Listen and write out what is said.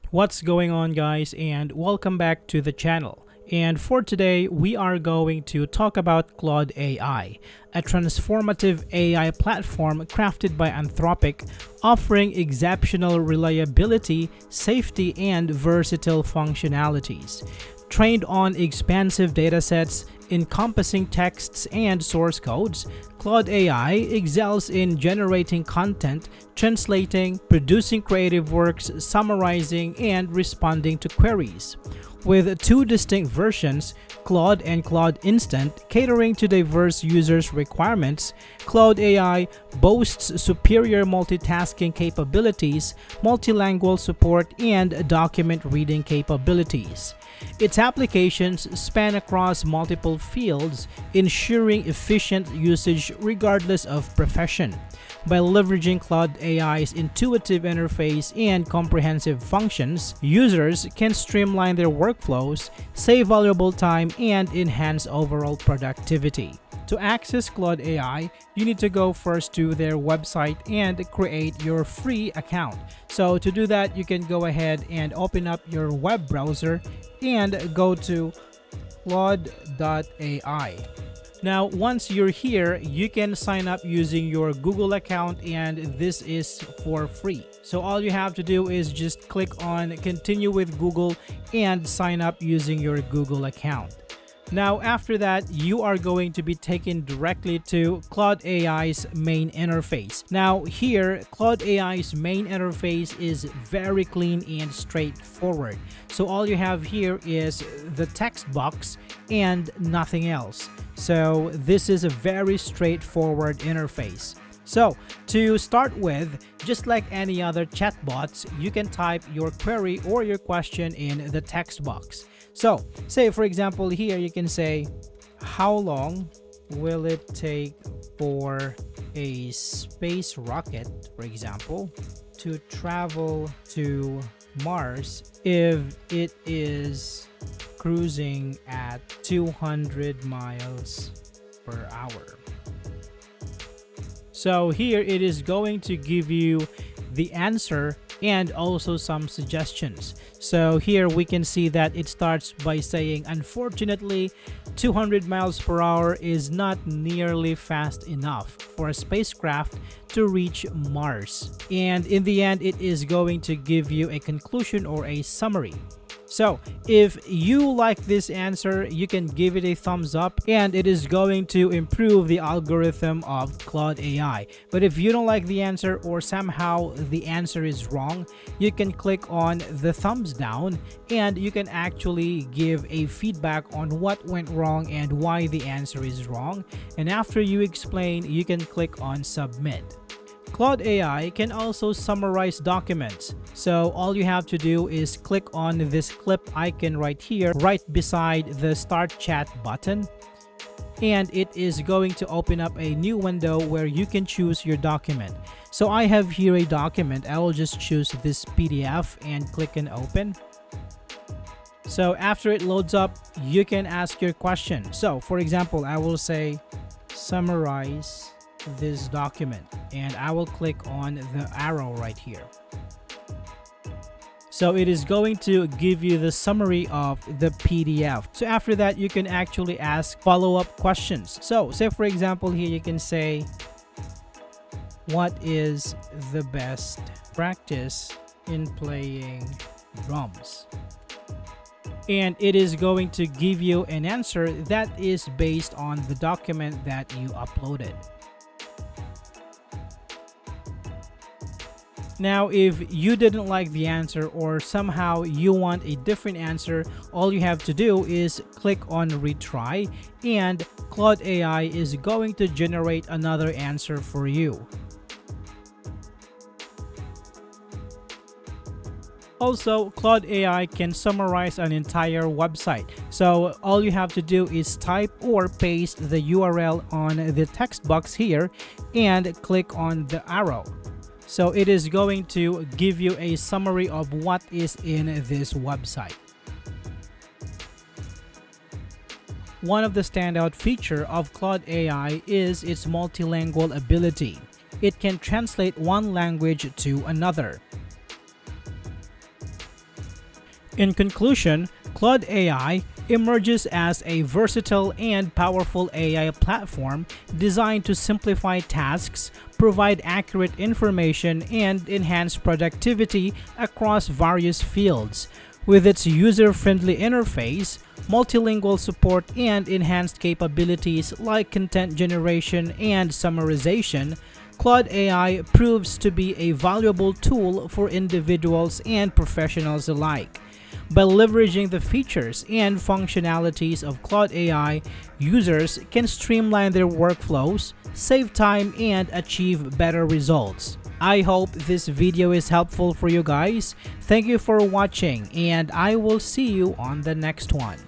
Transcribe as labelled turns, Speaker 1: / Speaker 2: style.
Speaker 1: What's going on, guys, and welcome back to the channel. And for today, we are going to talk about Claude AI, a transformative AI platform crafted by Anthropic, offering exceptional reliability, safety, and versatile functionalities. Trained on expansive datasets encompassing texts and source codes, Claude AI excels in generating content, translating, producing creative works, summarizing, and responding to queries. With two distinct versions, Claude and Claude Instant, catering to diverse users' requirements, Claude AI boasts superior multitasking capabilities, multilingual support, and document reading capabilities. Its applications span across multiple fields, ensuring efficient usage regardless of profession. By leveraging Claude AI's intuitive interface and comprehensive functions, users can streamline their workflows, save valuable time, and enhance overall productivity. To access Claude AI, you need to go first to their website and create your free account. So to do that, you can go ahead and open up your web browser and go to Claude.ai. Now, once you're here, you can sign up using your Google account, and this is for free. So all you have to do is just click on continue with Google and sign up using your Google account. Now, after that, you are going to be taken directly to Claude AI's main interface. Now, here, Claude AI's main interface is very clean and straightforward. So all you have here is the text box and nothing else. So this is a very straightforward interface. So to start with, just like any other chatbots, you can type your query or your question in the text box. So say, for example, here you can say, how long will it take for a space rocket, for example, to travel to Mars if it is cruising at 200 miles per hour? So here it is going to give you the answer and also some suggestions. So here we can see that it starts by saying, unfortunately, 200 miles per hour is not nearly fast enough for a spacecraft to reach Mars. And in the end, it is going to give you a conclusion or a summary. So if you like this answer, you can give it a thumbs up, and it is going to improve the algorithm of Claude AI. But if you don't like the answer, or somehow the answer is wrong, you can click on the thumbs down and you can actually give a feedback on what went wrong and why the answer is wrong. And after you explain, you can click on submit. Claude AI can also summarize documents. So all you have to do is click on this clip icon right here, right beside the Start Chat button. And it is going to open up a new window where you can choose your document. So I have here a document. I will just choose this PDF and click on open. So after it loads up, you can ask your question. So for example, I will say, summarize this document, and I will click on the arrow right here. So it is going to give you the summary of the PDF. So after that, you can actually ask follow-up questions. So say, for example, here you can say, what is the best practice in playing drums? And it is going to give you an answer that is based on the document that you uploaded. Now, if you didn't like the answer, or somehow you want a different answer, all you have to do is click on retry, and Claude AI is going to generate another answer for you. Also, Claude AI can summarize an entire website. So all you have to do is type or paste the URL on the text box here and click on the arrow. So it is going to give you a summary of what is in this website. One of the standout features of Claude AI is its multilingual ability. It can translate one language to another. In conclusion, Claude AI emerges as a versatile and powerful AI platform designed to simplify tasks, provide accurate information, and enhance productivity across various fields. With its user-friendly interface, multilingual support, and enhanced capabilities like content generation and summarization, Claude AI proves to be a valuable tool for individuals and professionals alike. By leveraging the features and functionalities of Claude AI, users can streamline their workflows, save time, and achieve better results. I hope this video is helpful for you guys. Thank you for watching, and I will see you on the next one.